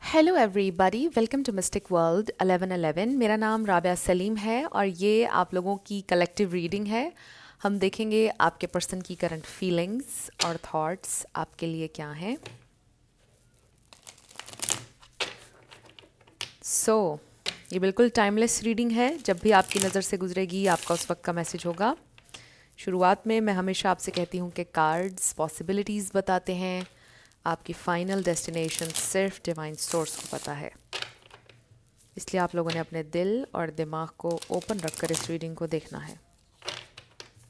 Hello everybody, welcome to mystic world 1111। मेरा नाम राबिया सलीम है और ये आप लोगों की कलेक्टिव रीडिंग है। हम देखेंगे आपके पर्सन की करंट फीलिंग्स और थॉट्स आपके लिए क्या हैं। ये बिल्कुल टाइमलेस रीडिंग है। जब भी आपकी नज़र से गुजरेगी आपका उस वक्त का मैसेज होगा। शुरुआत में मैं हमेशा आपसे कहती हूँ कि कार्ड्स पॉसिबिलिटीज़ बताते हैं, आपकी फाइनल डेस्टिनेशन सिर्फ डिवाइन सोर्स को पता है। इसलिए आप लोगों ने अपने दिल और दिमाग को ओपन रखकर इस रीडिंग को देखना है।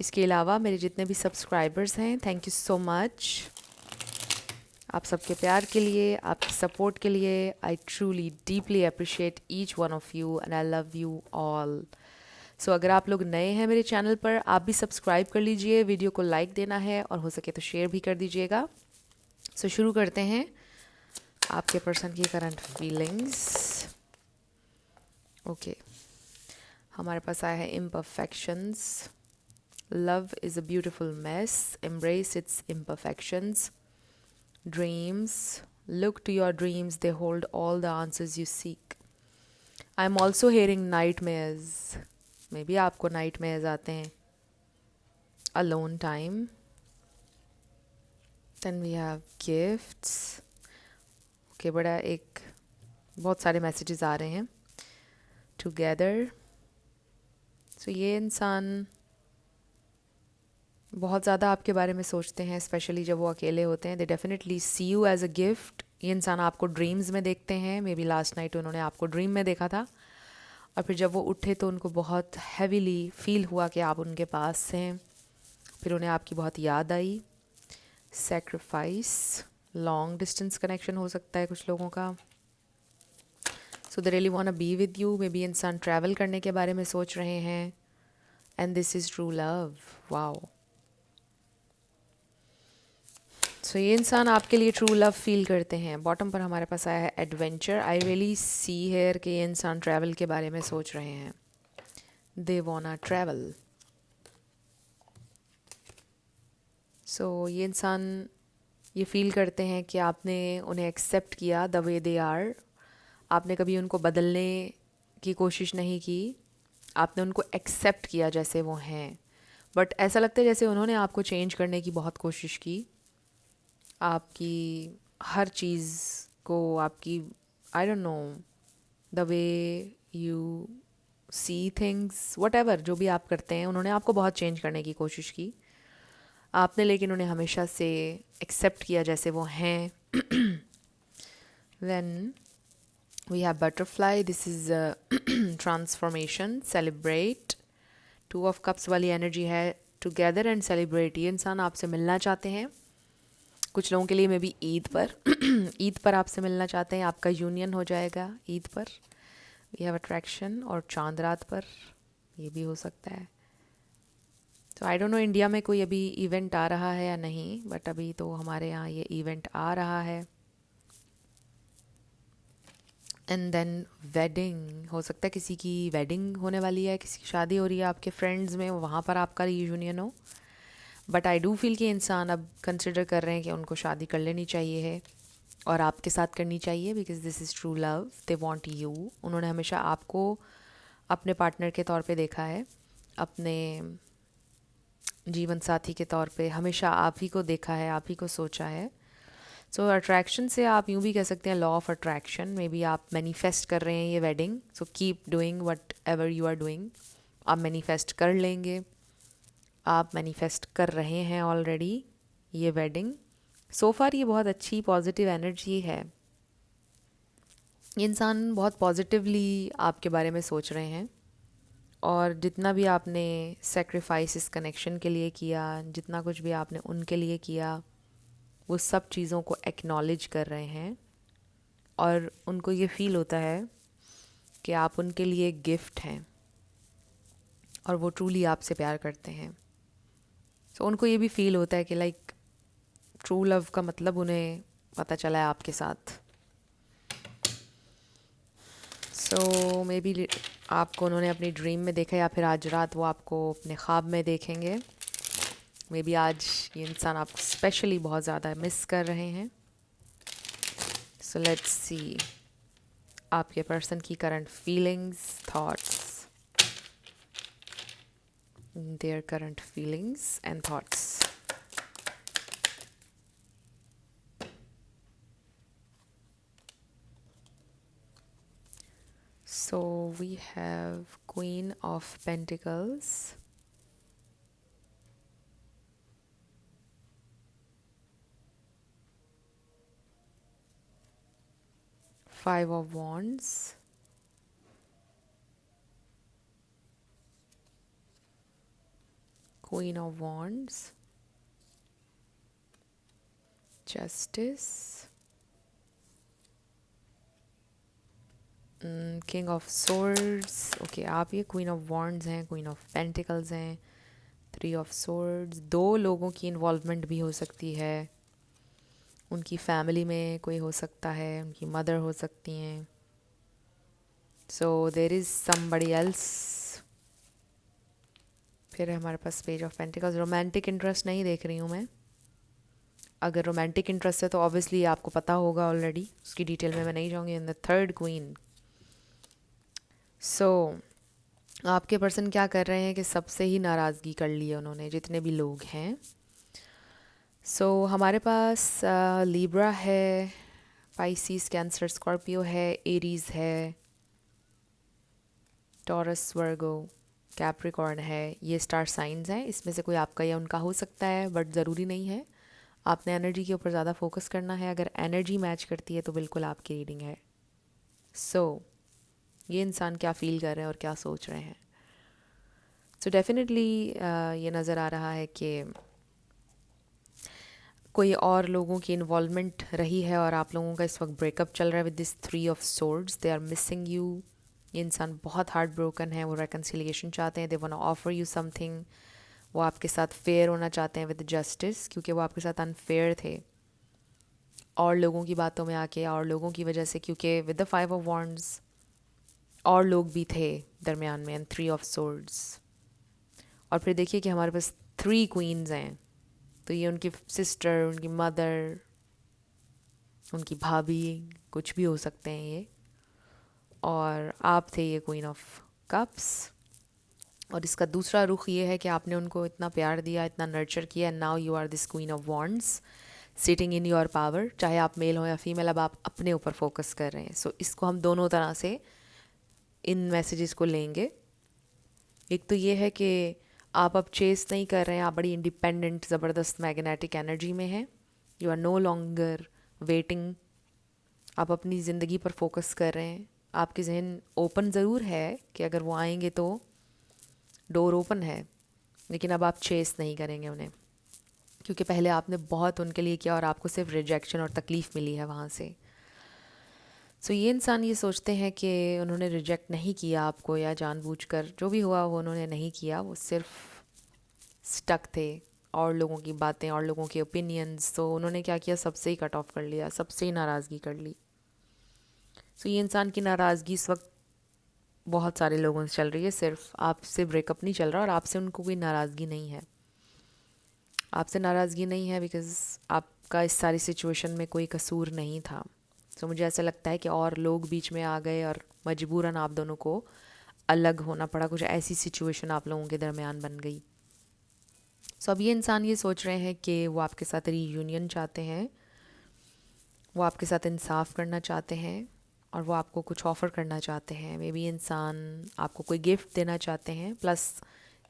इसके अलावा मेरे जितने भी सब्सक्राइबर्स हैं, थैंक यू सो मच आप सबके प्यार के लिए, आपकी सपोर्ट के लिए। I truly deeply appreciate each one of you and I love you all. So अगर आप लोग नए हैं मेरे चैनल पर, आप भी सब्सक्राइब कर लीजिए, वीडियो को लाइक देना है और हो सके तो शेयर भी कर दीजिएगा। शुरू करते हैं आपके पर्सन की करंट फीलिंग्स। ओके, हमारे पास आया है imperfections. Love is a beautiful mess. Embrace its imperfections. Dreams. Look to your dreams. They hold all the answers you seek. I'm also hearing nightmares. Maybe आपको nightmares आते हैं. Alone time. Then we have gifts. Okay, बड़ा एक बहुत सारे messages आ रहे हैं. Together. ये इंसान बहुत ज़्यादा आपके बारे में सोचते हैं, स्पेशली जब वो अकेले होते हैं। They definitely see you as a gift. ये इंसान आपको ड्रीम्स में देखते हैं। मे बी लास्ट नाइट उन्होंने आपको ड्रीम में देखा था और फिर जब वो उठे तो उनको बहुत हैवीली फील हुआ कि आप उनके पास हैं। फिर उन्हें आपकी बहुत याद आई। सेक्रीफाइस, लॉन्ग डिस्टेंस कनेक्शन हो सकता है कुछ लोगों का। So they really want to be with you. Maybe इंसान ट्रैवल करने के बारे में सोच रहे हैं। And this is true love. Wow. ये इंसान आपके लिए ट्रू लव फील करते हैं। बॉटम पर हमारे पास आया है adventure. I really see here कि ये इंसान ट्रैवल के बारे में सोच रहे हैं। दे वांना ट्रैवल। ये इंसान ये फील करते हैं कि आपने उन्हें एक्सेप्ट किया द वे दे आर। आपने कभी उनको बदलने की कोशिश नहीं की, आपने उनको एक्सेप्ट किया जैसे वो हैं। बट ऐसा लगता है जैसे उन्होंने आपको चेंज करने की बहुत कोशिश की। आपकी हर चीज़ को, आपकी I don't know the way you see things, what ever जो भी आप करते हैं, उन्होंने आपको बहुत चेंज करने की कोशिश की। आपने लेकिन उन्हें हमेशा से एक्सेप्ट किया जैसे वो हैं। Then we have butterfly. This is transformation, celebrate. Two of cups वाली एनर्जी है। Together and celebrate. ये इंसान आपसे मिलना चाहते हैं। कुछ लोगों के लिए मे बी ईद पर ईद पर आपसे मिलना चाहते हैं। आपका यूनियन हो जाएगा ईद पर। We have attraction. और चांद रात पर ये भी हो सकता है। तो आई डोंट नो इंडिया में कोई अभी इवेंट आ रहा है या नहीं, बट अभी तो हमारे यहाँ ये इवेंट आ रहा है। And then wedding. हो सकता है किसी की वेडिंग होने वाली है, किसी की शादी हो रही है आपके फ्रेंड्स में, वहाँ पर आपका यूनियन हो। बट आई डू फील कि इंसान अब कंसिडर कर रहे हैं कि उनको शादी कर लेनी चाहिए है और आपके साथ करनी चाहिए, because this is true love. They want you. उन्होंने हमेशा आपको अपने पार्टनर के तौर पे देखा है, अपने जीवन साथी के तौर पे हमेशा आप ही को देखा है, आप ही को सोचा है। अट्रैक्शन से आप यूँ भी कह सकते हैं law of attraction. Maybe आप मैनिफेस्ट कर रहे हैं ये wedding. Keep doing whatever you are doing. आप मैनिफेस्ट कर लेंगे। आप मैनिफेस्ट कर रहे हैं ऑलरेडी ये वेडिंग। सो फार ये बहुत अच्छी पॉजिटिव एनर्जी है। ये इंसान बहुत पॉजिटिवली आपके बारे में सोच रहे हैं और जितना भी आपने सेक्रीफाइस इस कनेक्शन के लिए किया, जितना कुछ भी आपने उनके लिए किया, वो सब चीज़ों को एक्नॉलेज कर रहे हैं और उनको ये फील होता है कि आप उनके लिए गिफ्ट हैं और वो ट्रूली आपसे प्यार करते हैं। उनको ये भी फील होता है कि लाइक ट्रू लव का मतलब उन्हें पता चला है आपके साथ। मे बी आपको उन्होंने अपनी ड्रीम में देखा या फिर आज रात वो आपको अपने ख्वाब में देखेंगे। मे बी आज ये इंसान आपको स्पेशली बहुत ज़्यादा मिस कर रहे हैं। Let's see. आपके पर्सन की current feelings, thoughts, their current feelings and thoughts. So we have Queen of Pentacles, Five of Wands, Queen of Wands, Justice, king of swords. Okay, आप ये क्वीन ऑफ वॉन्ड्स हैं, queen of pentacles हैं, three of swords. दो लोगों की involvement भी हो सकती है. उनकी फैमिली में कोई हो सकता है, उनकी मदर हो सकती हैं. So there is somebody else. फिर हमारे पास page of pentacles. Romantic interest नहीं देख रही हूँ मैं. अगर रोमांटिक इंटरेस्ट है तो ऑब्वियसली आपको पता होगा ऑलरेडी, उसकी डिटेल में मैं नहीं जाऊँगी. In the third queen. So आपके पर्सन क्या कर रहे हैं कि सबसे ही नाराज़गी कर ली है उन्होंने, जितने भी लोग हैं. सो हमारे पास लिब्रा है, पाइसिस, कैंसर, स्कॉर्पियो है, एरीज़ है, टॉरस, वर्गो, कैप्रिकॉर्न है. ये स्टार साइंस हैं. इसमें से कोई आपका या उनका हो सकता है, बट ज़रूरी नहीं है. आपने एनर्जी के ऊपर ज़्यादा फोकस करना है. अगर एनर्जी मैच करती है तो बिल्कुल आपकी रीडिंग है. सो ये इंसान क्या फील कर रहे हैं और क्या सोच रहे हैं. सो डेफिनेटली ये नज़र आ रहा है कि कोई और लोगों की इन्वॉल्वमेंट रही है और आप लोगों का इस वक्त ब्रेकअप चल रहा है with this three of swords. They are missing you. ये इंसान बहुत हार्ट ब्रोकन है. वो रेकन्सिलिएशन चाहते हैं. They want to offer you something. वो आपके साथ फेयर होना चाहते हैं विद जस्टिस, क्योंकि वो आपके साथ अनफेयर थे और लोगों की बातों में आके, और लोगों की वजह से, क्योंकि with the five of wands और लोग भी थे दरमियान में. And three of swords. और फिर देखिए कि हमारे पास थ्री क्वींस हैं. तो ये उनकी सिस्टर, उनकी मदर, उनकी भाभी, कुछ भी हो सकते हैं ये. और आप थे ये क्वीन ऑफ कप्स. और इसका दूसरा रुख ये है कि आपने उनको इतना प्यार दिया, इतना नर्चर किया. And now you are this queen of wands sitting in your power. चाहे आप मेल हो या फीमेल, अब आप अपने ऊपर फोकस कर रहे हैं. सो इसको हम दोनों तरह से इन मैसेजेस को लेंगे. एक तो ये है कि आप अब चेस नहीं कर रहे हैं. आप बड़ी इंडिपेंडेंट, ज़बरदस्त मैग्नेटिक एनर्जी में हैं. You are no longer waiting. आप अपनी ज़िंदगी पर फोकस कर रहे हैं. आपकी जहन ओपन ज़रूर है कि अगर वो आएंगे तो डोर ओपन है, लेकिन अब आप चेस नहीं करेंगे उन्हें, क्योंकि पहले आपने बहुत उनके लिए किया और आपको सिर्फ रिजेक्शन और तकलीफ़ मिली है वहाँ से. सो ये इंसान ये सोचते हैं कि उन्होंने रिजेक्ट नहीं किया आपको, या जानबूझकर जो भी हुआ वो उन्होंने नहीं किया. वो सिर्फ स्टक थे और लोगों की बातें और लोगों के ओपिनियंस. तो उन्होंने क्या किया, सबसे ही कट ऑफ कर लिया, सबसे ही नाराज़गी कर ली. सो ये इंसान की नाराज़गी इस वक्त बहुत सारे लोगों से चल रही है. सिर्फ आपसे ब्रेकअप नहीं चल रहा, और आपसे उनको कोई नाराज़गी नहीं है. आपसे नाराज़गी नहीं है बिकॉज़ आपका इस सारी सिचुएशन में कोई कसूर नहीं था. सो मुझे ऐसा लगता है कि और लोग बीच में आ गए और मजबूरन आप दोनों को अलग होना पड़ा. कुछ ऐसी सिचुएशन आप लोगों के दरमियान बन गई. सो अब ये इंसान ये सोच रहे हैं कि वो आपके साथ रीयूनियन चाहते हैं. वो आपके साथ इंसाफ करना चाहते हैं और वो आपको कुछ ऑफ़र करना चाहते हैं. मे बी इंसान आपको कोई गिफ्ट देना चाहते हैं, प्लस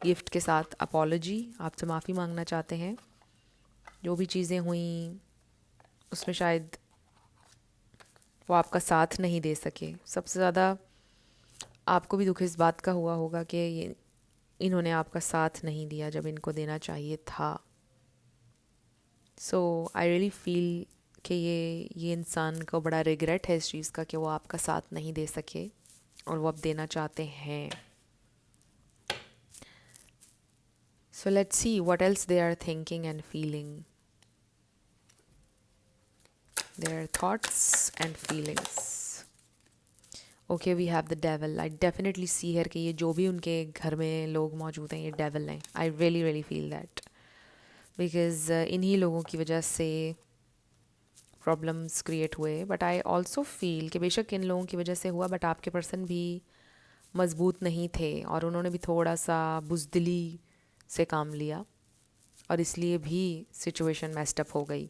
गिफ्ट के साथ अपॉलॉजी, आपसे माफ़ी मांगना चाहते हैं. जो भी चीज़ें हुई उसमें शायद वो आपका साथ नहीं दे सके. सबसे ज़्यादा आपको भी दुख इस बात का हुआ होगा कि इन्होंने आपका साथ नहीं दिया जब इनको देना चाहिए था. सो आई रियली फील कि ये इंसान को बड़ा रिग्रेट है इस चीज़ का कि वो आपका साथ नहीं दे सके और वो अब देना चाहते हैं. So let's see what else they are thinking and feeling. Their thoughts and feelings. Okay, we have the devil. I definitely see here कि ये जो भी उनके घर में लोग मौजूद हैं ये डेविल हैं. आई रियली फील दैट बिकॉज़ इन्हीं लोगों की वजह से प्रॉब्लम्स क्रिएट हुए, बट आई ऑल्सो फील कि बेशक इन लोगों की वजह से हुआ, बट आपके पर्सन भी मज़बूत नहीं थे और उन्होंने भी थोड़ा सा बुज़दिली से काम लिया और इसलिए भी सिचुएशन मेस्ड अप हो गई.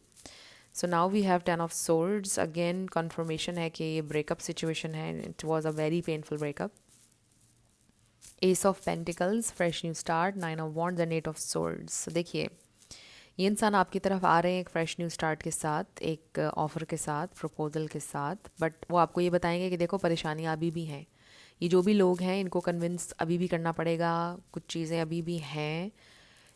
So now we have 10 of swords. Again confirmation है कि ये ब्रेकअप सिचुएशन है. It was a very painful breakup. Ace of pentacles, fresh new start, 9 of wands and 8 of swords. देखिए, ये इंसान आपकी तरफ आ रहे हैं एक फ्रेश न्यू स्टार्ट के साथ, एक ऑफ़र के साथ, प्रपोजल के साथ, बट वो आपको ये बताएंगे कि देखो परेशानियाँ अभी भी हैं. ये जो भी लोग हैं इनको कन्विंस अभी भी करना पड़ेगा. कुछ चीज़ें अभी भी हैं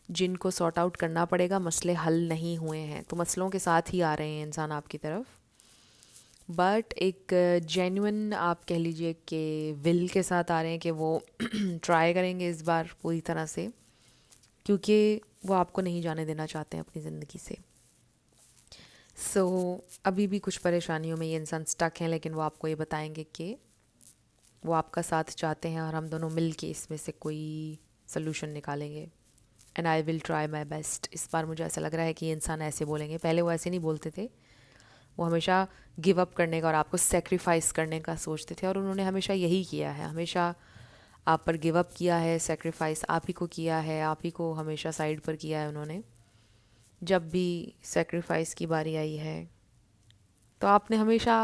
जिनको सॉर्ट आउट करना पड़ेगा. मसले हल नहीं हुए हैं, तो मसलों के साथ ही आ रहे हैं इंसान आपकी तरफ. बट एक जेन्युइन आप कह लीजिए कि विल के साथ आ रहे हैं कि वो ट्राई करेंगे इस बार पूरी तरह से, क्योंकि वो आपको नहीं जाने देना चाहते हैं अपनी ज़िंदगी से. सो अभी भी कुछ परेशानियों में ये इंसान स्टक हैं, लेकिन वो आपको ये बताएंगे कि वो आपका साथ चाहते हैं और हम दोनों मिल के इसमें से कोई सल्यूशन निकालेंगे. And I will try my best. इस बार मुझे ऐसा लग रहा है कि ये इंसान ऐसे बोलेंगे. पहले वो ऐसे नहीं बोलते थे, वो हमेशा गिव अप करने का और आपको सेक्रीफाइस करने का सोचते थे, और उन्होंने हमेशा यही किया है. हमेशा आप पर गिव अप किया है, सेक्रीफाइस आप ही को किया है, आप ही को हमेशा साइड पर किया है उन्होंने. जब भी सेक्रीफाइस की बारी आई है तो आपने हमेशा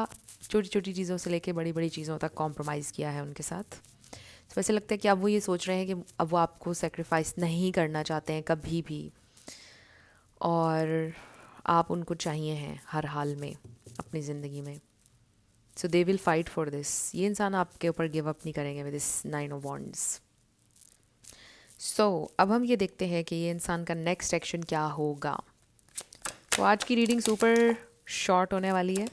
छोटी छोटी चीज़ों से लेके बड़ी बड़ी चीज़ों तक कॉम्प्रोमाइज़ किया है उनके साथ. तो वैसे लगता है कि अब वो ये सोच रहे हैं कि अब वो आपको सेक्रीफाइस नहीं करना चाहते हैं कभी भी, और आप उनको चाहिए हैं हर हाल में अपनी ज़िंदगी में. So they will fight for this. ये इंसान आपके ऊपर गिव अप नहीं करेंगे with this 9 of wands. So अब हम ये देखते हैं कि ये इंसान का नेक्स्ट एक्शन क्या होगा. तो आज की रीडिंग सुपर शॉर्ट होने वाली है.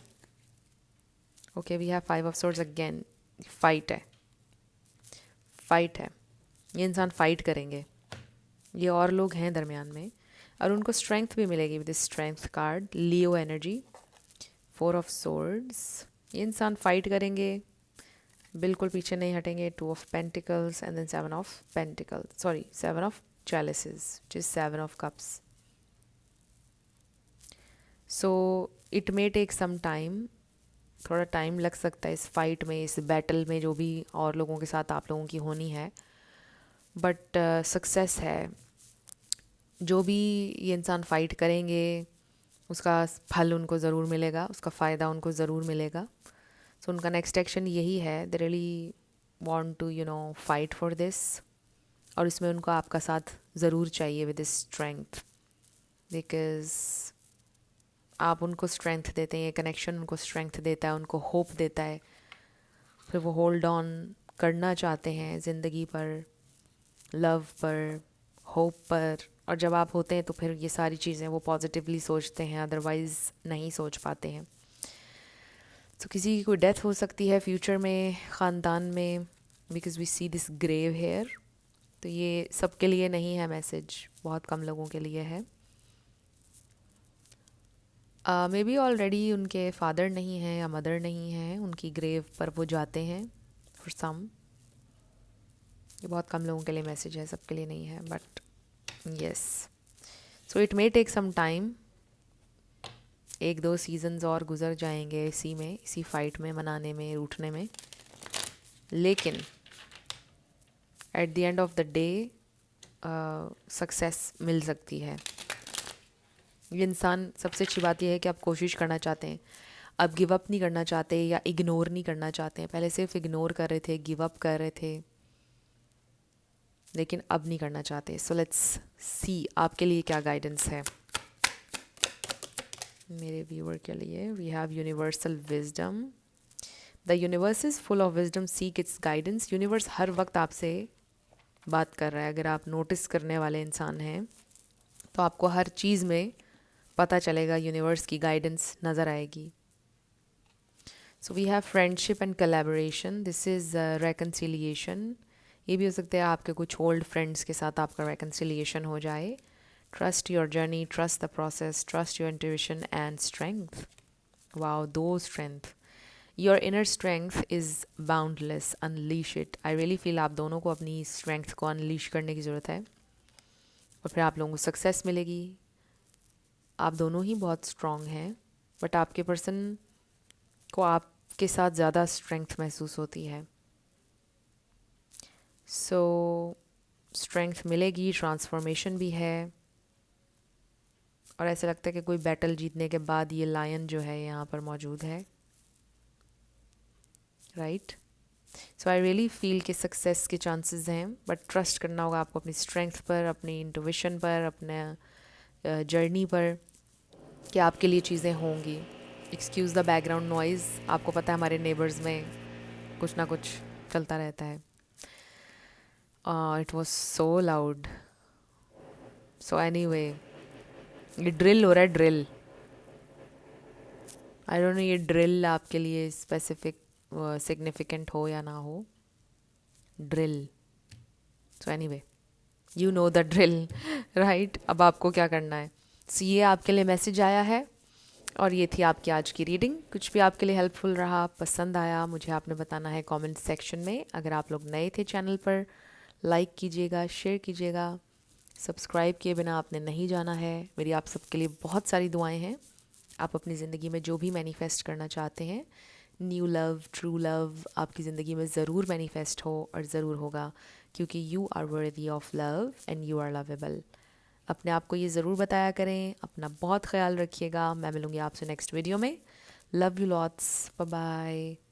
Okay, we have 5 of swords again. Fight है, फाइट है. ये इंसान फाइट करेंगे. ये और लोग हैं दरमियान में और उनको स्ट्रेंथ भी मिलेगी with strength card. Leo energy, 4 of swords. ये इंसान फाइट करेंगे, बिल्कुल पीछे नहीं हटेंगे. 2 of pentacles and then 7 of pentacles, sorry 7 of chalices, which is 7 of cups. So it may take some time. थोड़ा टाइम लग सकता है इस फाइट में, इस बैटल में जो भी और लोगों के साथ आप लोगों की होनी है, बट सक्सेस है. जो भी ये इंसान फाइट करेंगे उसका फल उनको ज़रूर मिलेगा, उसका फ़ायदा उनको ज़रूर मिलेगा. सो उनका नेक्स्ट एक्शन यही है. They really want to fight for this, और इसमें उनको आपका साथ ज़रूर चाहिए विद दिस स्ट्रेंथ, बिकॉज आप उनको स्ट्रेंथ देते हैं. ये कनेक्शन उनको स्ट्रेंथ देता है, उनको होप देता है. फिर वो होल्ड ऑन करना चाहते हैं ज़िंदगी पर, लव पर, होप पर. और जब आप होते हैं तो फिर ये सारी चीज़ें वो पॉजिटिवली सोचते हैं, अदरवाइज़ नहीं सोच पाते हैं. तो किसी की कोई डेथ हो सकती है फ्यूचर में ख़ानदान में, because we see this grave here. तो ये सबके लिए नहीं है मैसेज, बहुत कम लोगों के लिए है. मे बी ऑलरेडी उनके फादर नहीं हैं या मदर नहीं हैं, उनकी ग्रेव पर वो जाते हैं फॉर सम. ये बहुत कम लोगों के लिए मैसेज है, सबके लिए नहीं है, but yes. So it may take some time. 1-2 seasons और गुजर जाएंगे इसी में, इसी फाइट में, मनाने में, रूठने में. लेकिन at the end of the day success मिल सकती है. ये इंसान, सबसे अच्छी बात यह है कि आप कोशिश करना चाहते हैं, आप गिव अप नहीं करना चाहते या इग्नोर नहीं करना चाहते हैं. पहले सिर्फ इग्नोर कर रहे थे, गिव अप कर रहे थे, लेकिन अब नहीं करना चाहते. सो लेट्स सी आपके लिए क्या गाइडेंस है मेरे व्यूअर के लिए. We have universal wisdom. The universe is full of wisdom, seek its guidance. Universe हर वक्त आपसे बात कर रहा है. अगर आप नोटिस करने वाले इंसान हैं तो आपको हर चीज़ में पता चलेगा, यूनिवर्स की गाइडेंस नज़र आएगी. So we have friendship and collaboration. This is reconciliation. ये भी हो सकता है आपके कुछ ओल्ड फ्रेंड्स के साथ आपका रेकन्सिलिएशन हो जाए. Trust your journey, trust the process, trust your intuition and strength. Wow, दो strength. Your inner strength is boundless, unleash it. I really feel आप दोनों को अपनी स्ट्रेंथ को अनलीश करने की ज़रूरत है, और फिर आप लोगों को सक्सेस मिलेगी. आप दोनों ही बहुत स्ट्रॉन्ग हैं, बट आपके पर्सन को आपके साथ ज़्यादा स्ट्रेंथ महसूस होती है। सो स्ट्रेंथ मिलेगी, ट्रांसफॉर्मेशन भी है, और ऐसा लगता है कि कोई बैटल जीतने के बाद ये लायन जो है यहाँ पर मौजूद है, राइट। सो आई रियली फील कि सक्सेस के चांसेस हैं, बट ट्रस्ट करना होगा आपको अपनी स्ट्रेंथ पर, अपनी इंट्यूशन पर, अपने जर्नी पर, कि आपके लिए चीज़ें होंगी। एक्सक्यूज़ द बैकग्राउंड नॉइज़, आपको पता है हमारे नेबर्स में कुछ ना कुछ चलता रहता है। It was so loud. So anyway, ये ड्रिल हो रहा है, ड्रिल। आई डोंट नो ये ड्रिल आपके लिए स्पेसिफिक सिग्निफिकेंट हो या ना हो। Drill. So anyway, you know the drill, right. अब आपको क्या करना है। सो ये आपके लिए मैसेज आया है, और ये थी आपकी आज की रीडिंग। कुछ भी आपके लिए हेल्पफुल रहा, पसंद आया, मुझे आपने बताना है कमेंट सेक्शन में। अगर आप लोग नए थे चैनल पर, लाइक कीजिएगा, शेयर कीजिएगा, सब्सक्राइब किए बिना आपने नहीं जाना है। मेरी आप सबके लिए बहुत सारी दुआएं हैं। आप अपनी ज़िंदगी में जो भी मैनिफेस्ट करना चाहते हैं, न्यू लव, ट्रू लव, आपकी ज़िंदगी में ज़रूर मैनिफेस्ट हो, और ज़रूर होगा, क्योंकि you are worthy of love and you are lovable. अपने आप को ये ज़रूर बताया करें। अपना बहुत ख्याल रखिएगा। मैं मिलूँगी आपसे नेक्स्ट वीडियो में। Love you lots, bye bye.